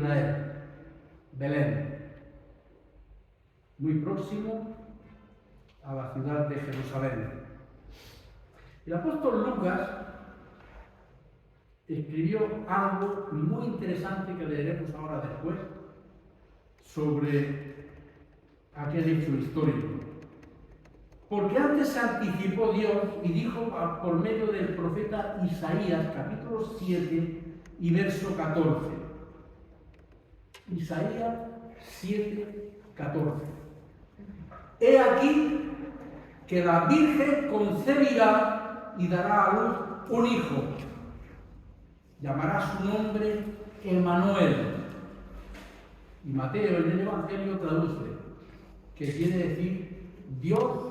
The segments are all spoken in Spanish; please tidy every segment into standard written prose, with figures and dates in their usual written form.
Israel, Belén, muy próximo a la ciudad de Jerusalén. El apóstol Lucas escribió algo muy interesante que leeremos ahora después sobre aquel hecho histórico. Porque antes se anticipó Dios y dijo por medio del profeta Isaías, capítulo 7 y verso 14. Isaías 7, 14. He aquí que la Virgen concebirá y dará a luz un hijo. Llamará su nombre Emmanuel. Y Mateo en el Evangelio traduce, que quiere decir Dios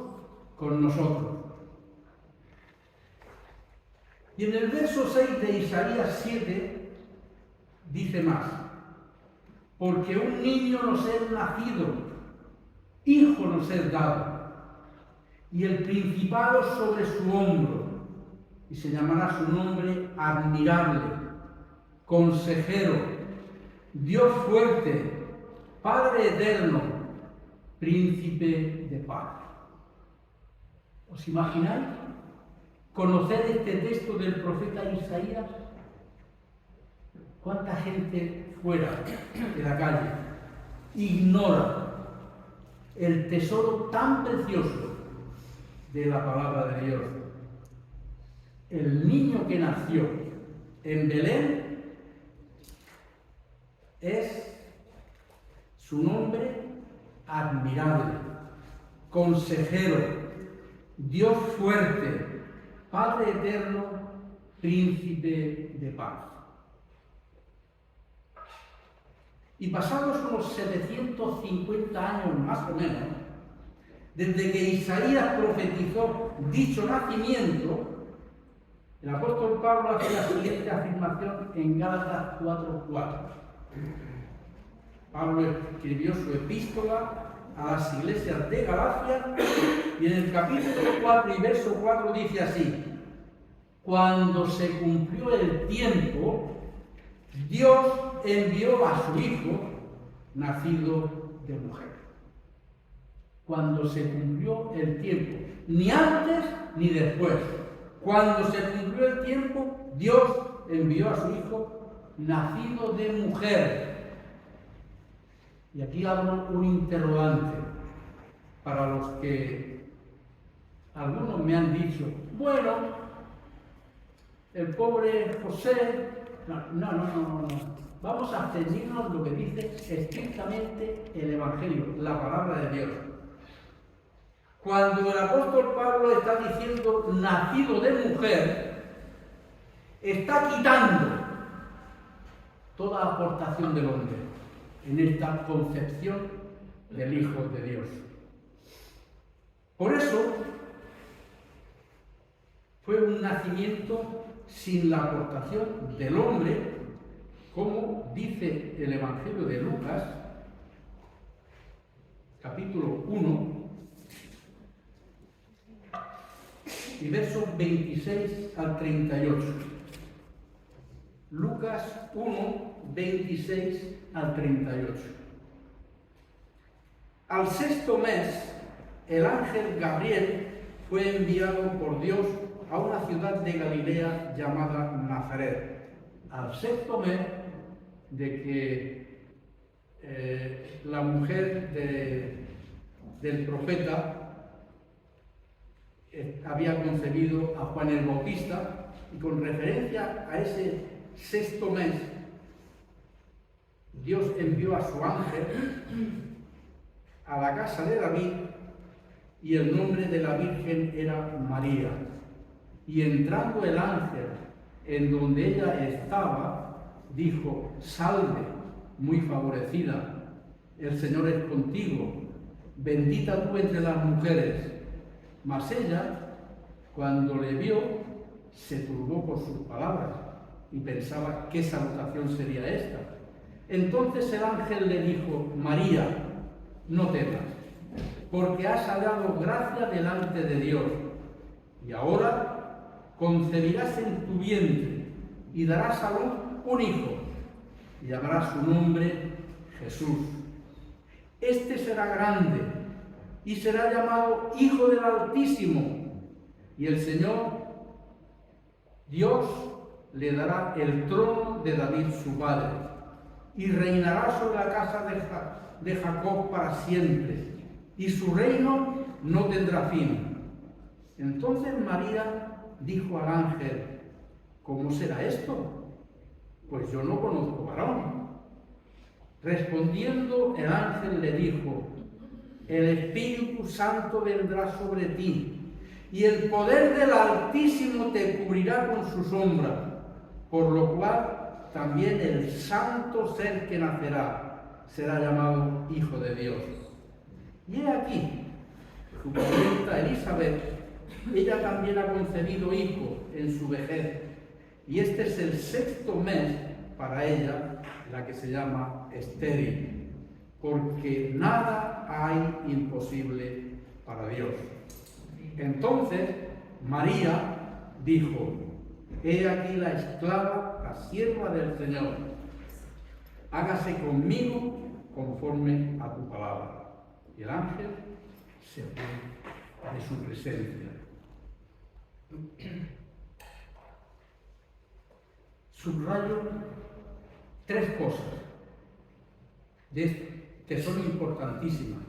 con nosotros. Y en el verso 6 de Isaías 7 dice más: porque un niño nos es nacido, hijo nos es dado, y el principado sobre su hombro, y se llamará su nombre admirable, consejero, Dios fuerte, Padre eterno, príncipe de paz. ¿Os imagináis conocer este texto del profeta Isaías? ¿Cuánta gente fuera de la calle ignora el tesoro tan precioso de la palabra de Dios? El niño que nació en Belén es su nombre admirable, consejero, Dios fuerte, Padre eterno, príncipe de paz. Y pasados unos 750 años más o menos, desde que Isaías profetizó dicho nacimiento, el apóstol Pablo hace la siguiente afirmación en Gálatas 4:4. Pablo escribió su epístola a las iglesias de Galacia y en el capítulo 4 y verso 4 dice así: cuando se cumplió el tiempo, Dios envió a su Hijo, nacido de mujer. Cuando se cumplió el tiempo, ni antes ni después. Cuando se cumplió el tiempo, Dios envió a su Hijo, nacido de mujer. Y aquí abro un interrogante para los que algunos me han dicho: bueno, el pobre José. No. Vamos a ceñirnos lo que dice estrictamente el Evangelio, la palabra de Dios. Cuando el apóstol Pablo está diciendo nacido de mujer, está quitando toda aportación del hombre en esta concepción del Hijo de Dios. Por eso fue un nacimiento sin la aportación del hombre, como dice el Evangelio de Lucas, capítulo 1, y versos 26 al 38. Lucas 1, 26 al 38. Al sexto mes, el ángel Gabriel fue enviado por Dios a una ciudad de Galilea llamada Nazaret. Al sexto mes de que la mujer del profeta había concebido a Juan el Bautista, y con referencia a ese sexto mes, Dios envió a su ángel a la casa de David, y el nombre de la Virgen era María. Y entrando el ángel en donde ella estaba, dijo: salve, muy favorecida, el Señor es contigo, bendita tú entre las mujeres. Mas ella, cuando le vio, se turbó por sus palabras y pensaba qué salutación sería esta. Entonces el ángel le dijo: María, no temas, porque has hallado gracia delante de Dios, y ahora concebirás en tu vientre y darás a luz un hijo, y llamará su nombre Jesús. Este será grande y será llamado Hijo del Altísimo, y el Señor Dios le dará el trono de David su padre, y reinará sobre la casa de Jacob para siempre, y su reino no tendrá fin. Entonces María dijo al ángel: ¿cómo será esto? Pues yo no conozco varón. Respondiendo el ángel le dijo: el Espíritu Santo vendrá sobre ti, y el poder del Altísimo te cubrirá con su sombra, por lo cual también el santo ser que nacerá será llamado Hijo de Dios. Y he aquí, su parienta Elizabeth, ella también ha concebido hijo en su vejez, y este es el 6º mes para ella, la que se llama estéril, porque nada hay imposible para Dios. Entonces María dijo: he aquí la esclava, la sierva del Señor, hágase conmigo conforme a tu palabra. Y el ángel se fue de su presencia. Subrayo 3 cosas que son importantísimas,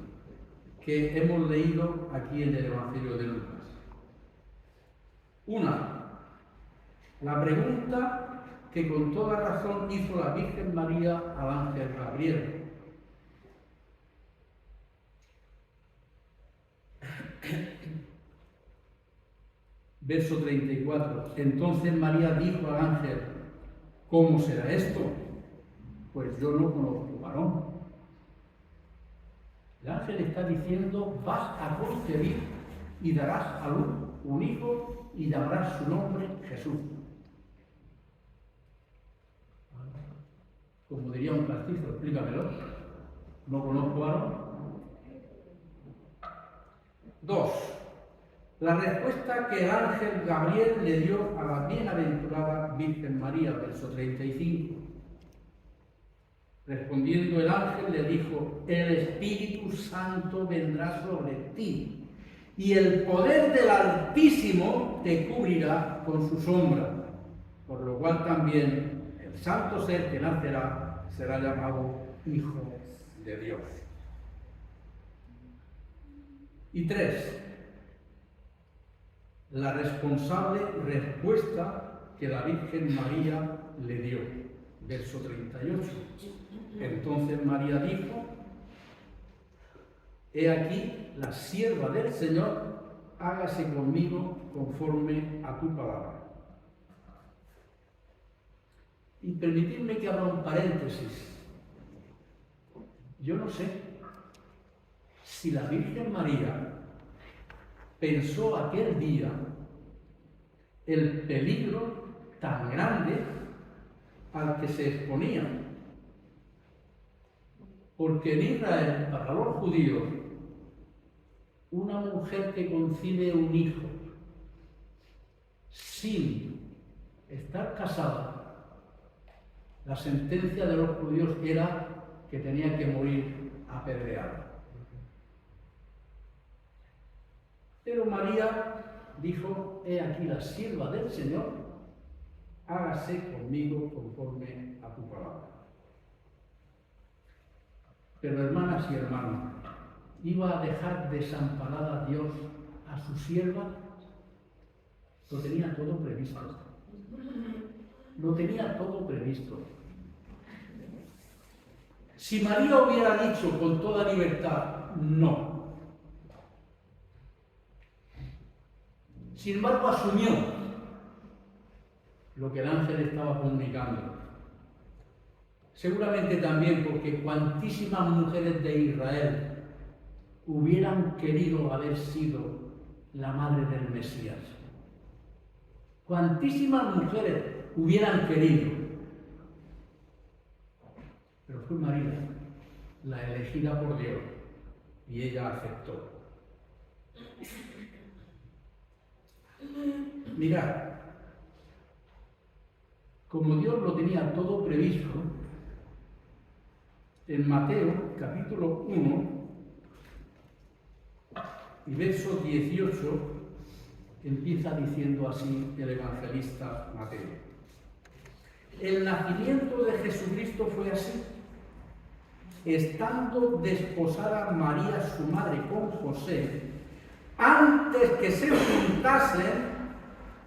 que hemos leído aquí en el Evangelio de Lucas. Una, la pregunta que con toda razón hizo la Virgen María al ángel Gabriel. Verso 34. Entonces María dijo al ángel: ¿cómo será esto? Pues yo no conozco varón. El ángel está diciendo: vas a concebir y darás a luz un hijo y llamarás su nombre Jesús. Como diría un castizo, explícamelo. No conozco varón. 2. La respuesta que el ángel Gabriel le dio a la bienaventurada Virgen María, verso 35. Respondiendo el ángel le dijo: el Espíritu Santo vendrá sobre ti, y el poder del Altísimo te cubrirá con su sombra, por lo cual también el santo ser que nacerá será llamado Hijo de Dios. Y 3. La responsable respuesta que la Virgen María le dio. Verso 38. Entonces María dijo: he aquí la sierva del Señor, hágase conmigo conforme a tu palabra. Y permitidme que abra un paréntesis. Yo no sé si la Virgen María pensó aquel día el peligro tan grande al que se exponía. Porque en Israel, para los judíos, una mujer que concibe un hijo sin estar casada, la sentencia de los judíos era que tenía que morir apedreada. Pero María dijo: he aquí la sierva del Señor, hágase conmigo conforme a tu palabra. Pero hermanas y hermanos, ¿iba a dejar desamparada a Dios a su sierva? Lo tenía todo previsto. Lo tenía todo previsto. Si María hubiera dicho con toda libertad no, sin embargo asumió lo que el ángel estaba comunicando. Seguramente también porque cuantísimas mujeres de Israel hubieran querido haber sido la madre del Mesías. Cuantísimas mujeres hubieran querido. Pero fue María la elegida por Dios y ella aceptó. Mirad, como Dios lo tenía todo previsto, En Mateo, capítulo 1, y verso 18, empieza diciendo así el evangelista Mateo. El nacimiento de Jesucristo fue así. Estando desposada María, su madre, con José, antes que se juntasen,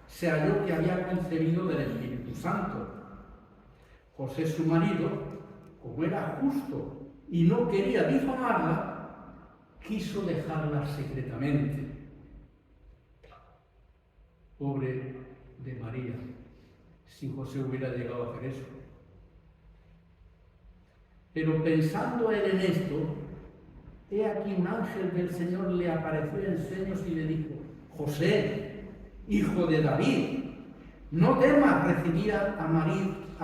se halló que había concebido del Espíritu Santo. José, su marido, como era justo y no quería difamarla, quiso dejarla secretamente. Pobre de María, si José hubiera llegado a hacer eso. Pero pensando él en esto, he aquí un ángel del Señor le apareció en sueños y le dijo: José, hijo de David, no temas recibir a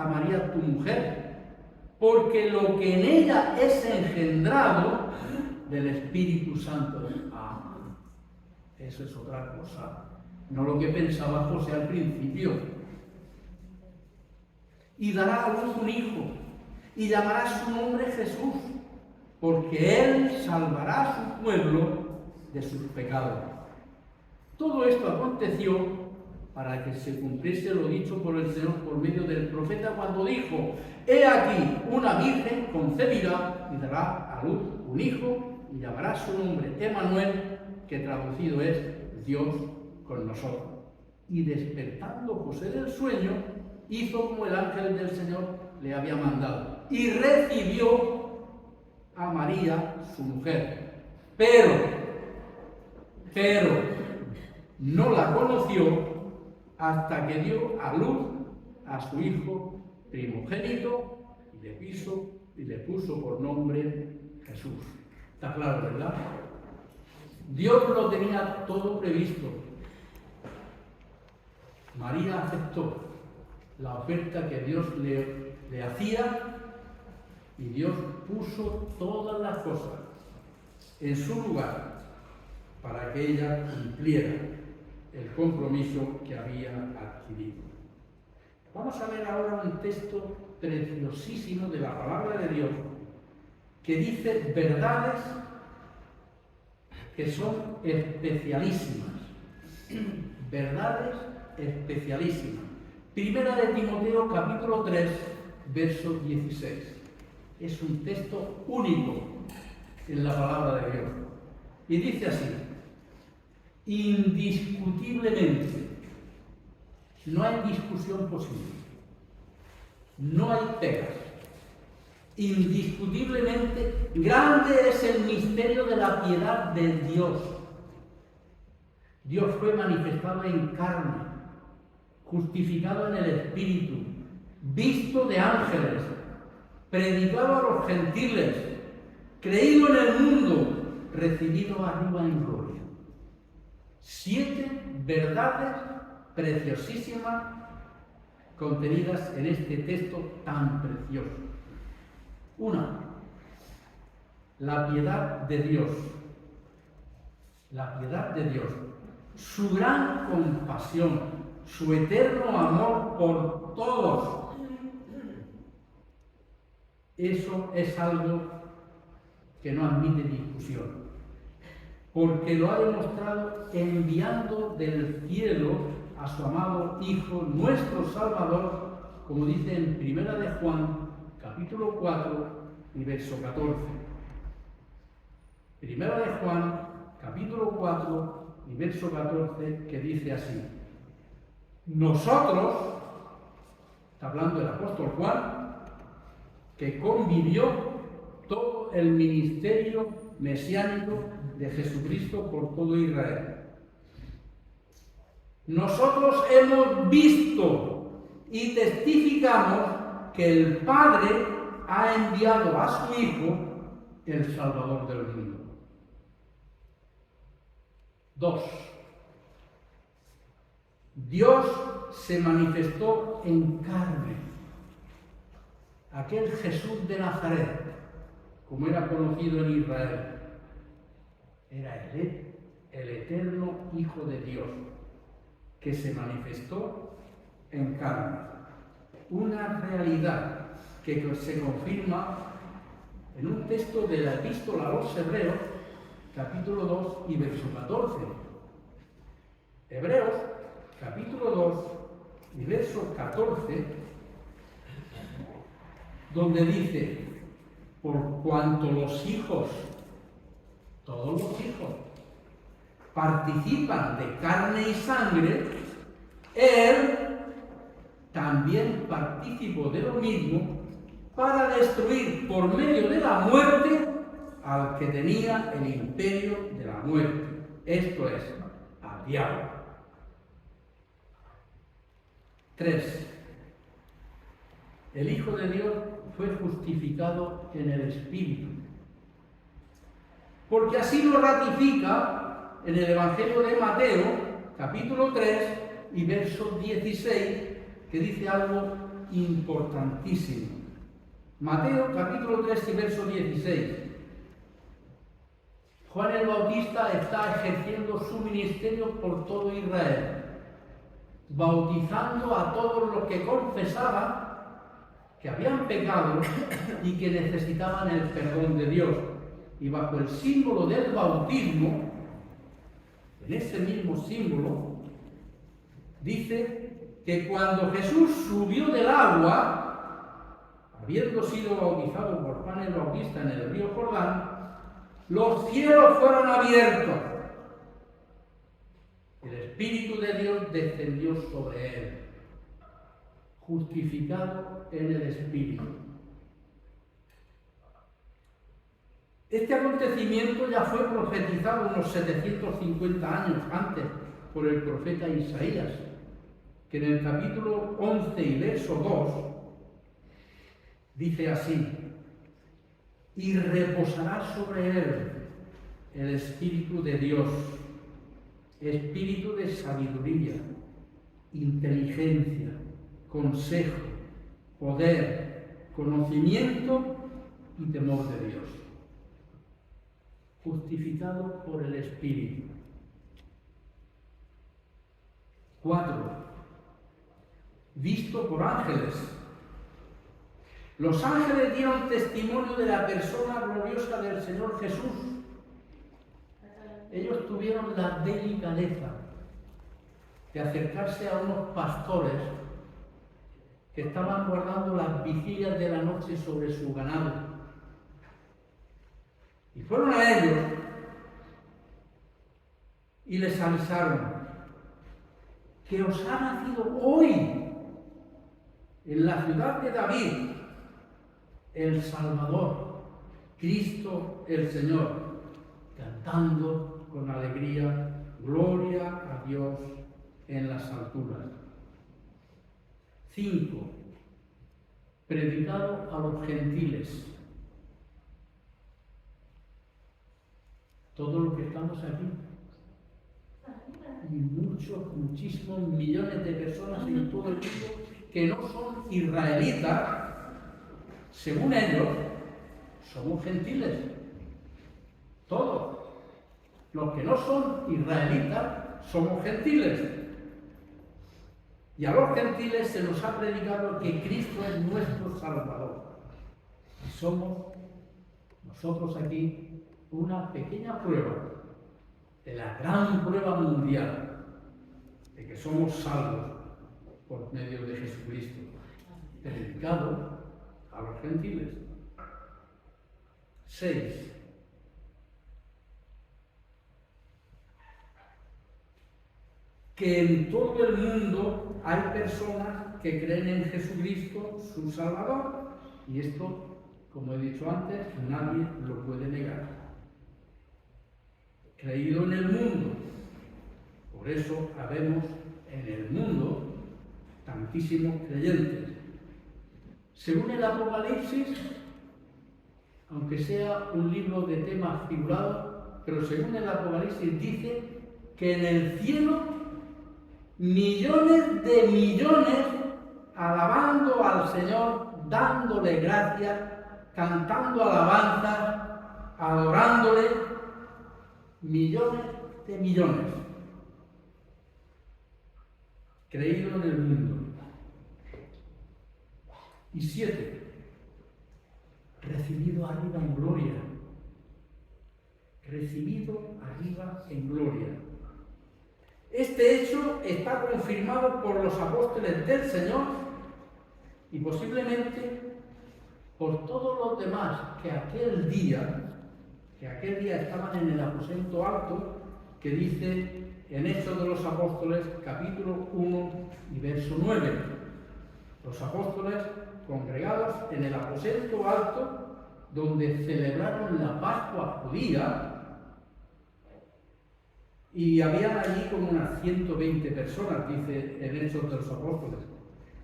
María tu mujer, porque lo que en ella es engendrado del Espíritu Santo. Eso es otra cosa, no lo que pensaba José al principio. Y dará a luz un hijo, y llamará su nombre Jesús, porque él salvará a su pueblo de sus pecados. Todo esto aconteció para que se cumpliese lo dicho por el Señor por medio del profeta cuando dijo: he aquí, una virgen concebirá y dará a luz un hijo, y llamará su nombre Emmanuel, que traducido es Dios con nosotros. Y despertando José del sueño, hizo como el ángel del Señor le había mandado, y recibió a María, su mujer. Pero no la conoció hasta que dio a luz a su hijo primogénito y le puso por nombre Jesús. Está claro, ¿verdad? Dios lo tenía todo previsto. María aceptó la oferta que Dios le hacía, y Dios puso todas las cosas en su lugar para que ella cumpliera el compromiso que había adquirido. Vamos a ver ahora un texto preciosísimo de la palabra de Dios que dice verdades que son especialísimas. Verdades especialísimas. Primera de Timoteo, capítulo 3, verso 16. Es un texto único en la palabra de Dios. Y dice así: indiscutiblemente, no hay discusión posible, no hay pegas. Indiscutiblemente, grande es el misterio de la piedad de Dios. Dios fue manifestado en carne, justificado en el Espíritu, visto de ángeles, predicado a los gentiles, creído en el mundo, recibido arriba en gloria. 7 verdades preciosísimas contenidas en este texto tan precioso. 1. La piedad de Dios. La piedad de Dios. Su gran compasión, su eterno amor por todos. Eso es algo que no admite discusión, porque lo ha demostrado enviando del cielo a su amado Hijo, nuestro Salvador, como dice en Primera de Juan, capítulo 4 y verso 14. Primera de Juan, capítulo 4 y verso 14, que dice así: nosotros, está hablando el apóstol Juan, que convivió todo el ministerio mesiánico de Jesucristo por todo Israel. Nosotros hemos visto y testificamos que el Padre ha enviado a su Hijo, el Salvador del mundo. 2. Dios se manifestó en carne. Aquel Jesús de Nazaret, como era conocido en Israel, era el eterno Hijo de Dios, que se manifestó en carne. Una realidad que se confirma en un texto de la Epístola a los Hebreos, capítulo 2 y verso 14. Hebreos, capítulo 2 y verso 14, donde dice: por cuanto los hijos, todos los hijos, participan de carne y sangre, él también participó de lo mismo para destruir por medio de la muerte al que tenía el imperio de la muerte, esto es, al diablo. 3. El Hijo de Dios fue justificado en el Espíritu, porque así lo ratifica en el Evangelio de Mateo, capítulo 3 y verso 16, que dice algo importantísimo. Mateo, capítulo 3 y verso 16. Juan el Bautista está ejerciendo su ministerio por todo Israel, bautizando a todos los que confesaban que habían pecado y que necesitaban el perdón de Dios. Y bajo el símbolo del bautismo, en ese mismo símbolo, dice que cuando Jesús subió del agua, habiendo sido bautizado por Juan el Bautista en el río Jordán, los cielos fueron abiertos. El Espíritu de Dios descendió sobre él, justificado en el Espíritu. Este acontecimiento ya fue profetizado unos 750 años antes por el profeta Isaías, que en el capítulo 11 y verso 2 dice así: y reposará sobre él el Espíritu de Dios, espíritu de sabiduría, inteligencia, consejo, poder, conocimiento y temor de Dios. Justificado por el Espíritu. 4. Visto por ángeles. Los ángeles dieron testimonio de la persona gloriosa del Señor Jesús. Ellos tuvieron la delicadeza de acercarse a unos pastores que estaban guardando las vigilias de la noche sobre su ganado. Y fueron a ellos y les avisaron que os ha nacido hoy en la ciudad de David el Salvador, Cristo el Señor, cantando con alegría: gloria a Dios en las alturas. 5. Predicado a los gentiles. Todos los que estamos aquí, y muchísimos millones de personas en todo el mundo que no son israelitas, según ellos, somos gentiles. Todos los que no son israelitas somos gentiles. Y a los gentiles se nos ha predicado que Cristo es nuestro Salvador. Y somos nosotros aquí una pequeña prueba de la gran prueba mundial de que somos salvos por medio de Jesucristo, predicado a los gentiles. 6. Que en todo el mundo hay personas que creen en Jesucristo, su Salvador, y esto, como he dicho antes, nadie lo puede negar. Creído en el mundo. Por eso habemos en el mundo tantísimos creyentes. Según el Apocalipsis, aunque sea un libro de temas figurados, pero según el Apocalipsis dice que en el cielo millones de millones alabando al Señor, dándole gracias, cantando alabanzas, adorándole. Millones de millones. Creído en el mundo. Y 7. recibido arriba en gloria. Recibido arriba en gloria. Este hecho está confirmado por los apóstoles del Señor y posiblemente por todos los demás que aquel día estaban en el aposento alto, que dice en Hechos de los Apóstoles, capítulo 1 y verso 9. Los apóstoles congregados en el aposento alto, donde celebraron la Pascua judía, y había allí como unas 120 personas, dice en Hechos de los Apóstoles.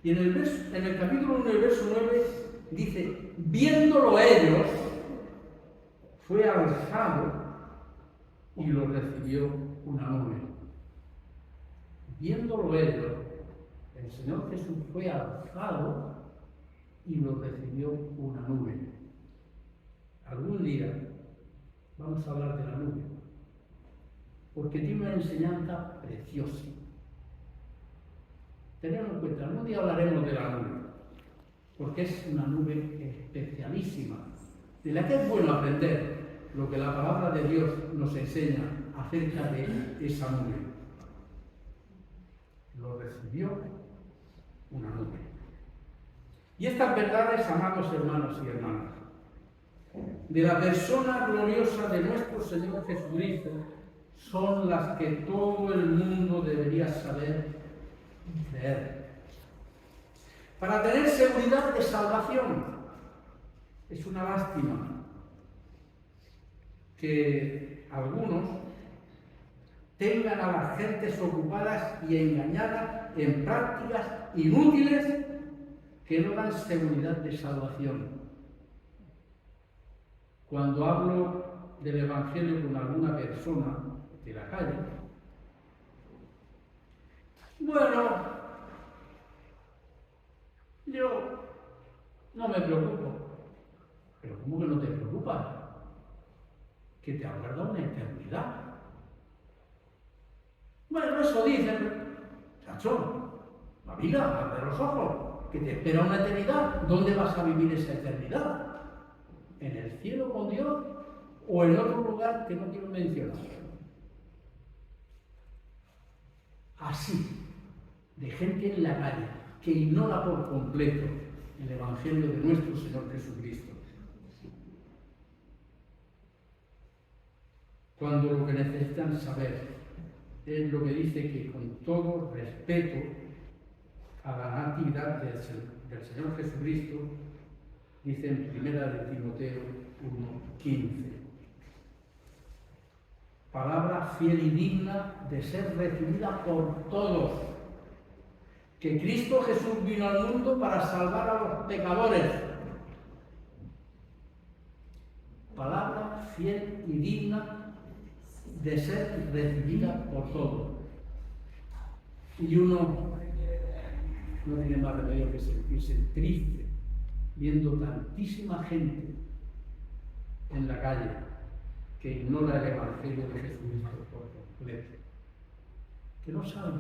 Y en el capítulo 1 y verso 9 dice, viéndolo ellos, fue alzado y lo recibió una nube. Viéndolo ellos, el Señor Jesús fue alzado y lo recibió una nube. Algún día vamos a hablar de la nube, porque tiene una enseñanza preciosa. Tenedlo en cuenta, algún día hablaremos de la nube, porque es una nube especialísima, de la que es bueno aprender lo que la palabra de Dios nos enseña acerca de esa nube. Lo recibió una nube. Y estas verdades, amados hermanos y hermanas, de la persona gloriosa de nuestro Señor Jesucristo, son las que todo el mundo debería saber y creer. Para tener seguridad de salvación. Es una lástima que algunos tengan a las gentes ocupadas y engañadas en prácticas inútiles que no dan seguridad de salvación. Cuando hablo del Evangelio con alguna persona de la calle, bueno, yo no me preocupo. Pero ¿cómo que no te preocupas? Que te aguarda una eternidad. Bueno, eso dicen, chacho, la vida, abre los ojos, que te espera una eternidad. ¿Dónde vas a vivir esa eternidad? ¿En el cielo con Dios o en otro lugar que no quiero mencionar? Así, de gente en la calle que ignora por completo el Evangelio de nuestro Señor Jesucristo. Cuando lo que necesitan saber es lo que dice que con todo respeto a la natividad del Señor Jesucristo, dice en 1 de Timoteo 1:15. Palabra fiel y digna de ser recibida por todos. Que Cristo Jesús vino al mundo para salvar a los pecadores. Palabra fiel y digna de ser recibida por todos. Y uno no tiene más remedio que sentirse triste viendo tantísima gente en la calle que ignora el Evangelio de Jesucristo por completo, que no saben,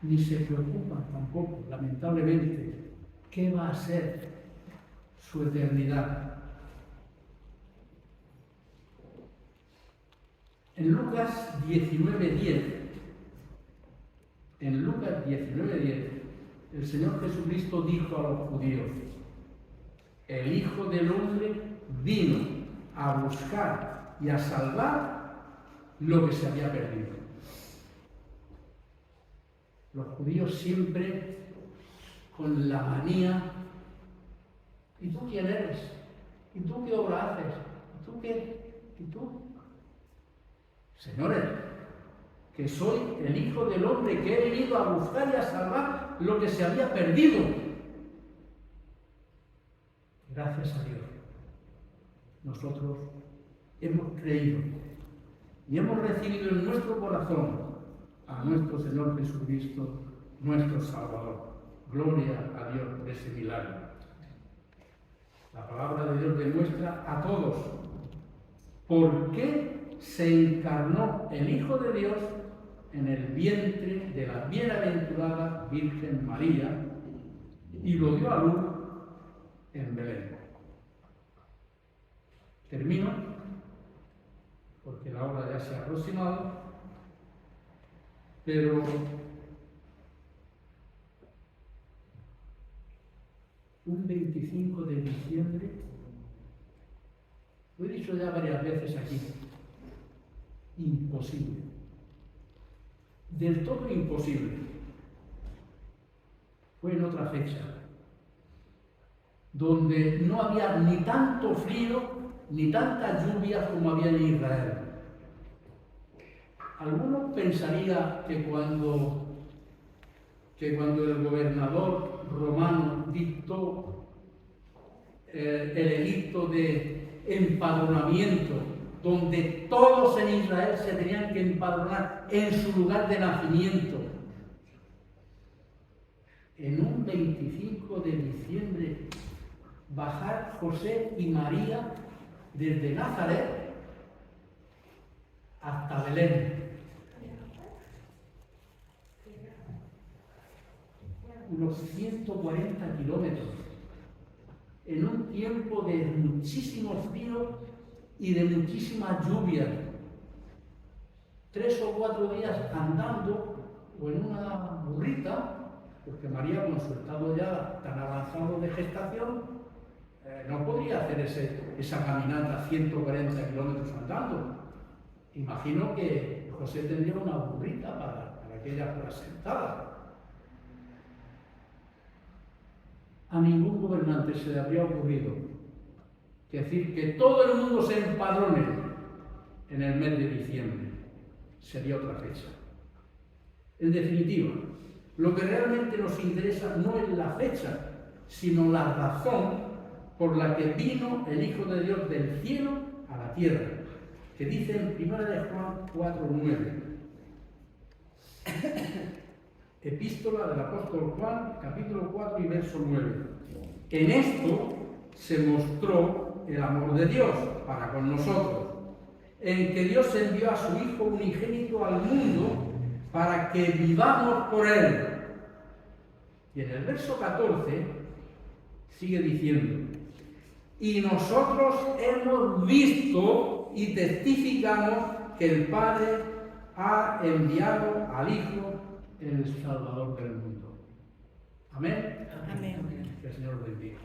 ni se preocupan tampoco, lamentablemente, qué va a ser su eternidad. En Lucas 19:10, el Señor Jesucristo dijo a los judíos: el Hijo del Hombre vino a buscar y a salvar lo que se había perdido. Los judíos siempre con la manía: ¿y tú quién eres? ¿Y tú qué obra haces? ¿Y tú qué? ¿Y tú? Señores, que soy el Hijo del Hombre, que he venido a buscar y a salvar lo que se había perdido. Gracias a Dios, nosotros hemos creído y hemos recibido en nuestro corazón a nuestro Señor Jesucristo, nuestro Salvador. Gloria a Dios por ese milagro. La palabra de Dios demuestra a todos por qué se encarnó el Hijo de Dios en el vientre de la bienaventurada Virgen María y lo dio a luz en Belén. Termino, porque la hora ya se ha aproximado, pero un 25 de diciembre, lo he dicho ya varias veces aquí, imposible, del todo imposible. Fue en otra fecha, donde no había ni tanto frío ni tanta lluvia como había en Israel. Algunos pensarían que cuando el gobernador romano dictó el edicto de empadronamiento, donde todos en Israel se tenían que empadronar en su lugar de nacimiento, en un 25 de diciembre, bajar José y María desde Nazaret hasta Belén. Unos 140 kilómetros, en un tiempo de muchísimo frío y de muchísima lluvia. 3 o 4 días andando o en una burrita, porque María, con su estado ya tan avanzado de gestación, no podría hacer esa caminata 140 kilómetros andando. Imagino que José tendría una burrita para que ella fuera sentada. A ningún gobernante se le habría ocurrido decir que todo el mundo se empadrone en el mes de diciembre. Sería otra fecha. En definitiva, lo que realmente nos interesa no es la fecha, sino la razón por la que vino el Hijo de Dios del cielo a la tierra, que dice en 1 de Juan 4:9. Epístola del apóstol Juan, capítulo 4 y verso 9. En esto se mostró el amor de Dios para con nosotros, en que Dios envió a su Hijo unigénito al mundo para que vivamos por Él. Y en el verso 14 sigue diciendo: y nosotros hemos visto y testificamos que el Padre ha enviado al Hijo, el Salvador del mundo. Amén. Amén. Que el Señor bendiga.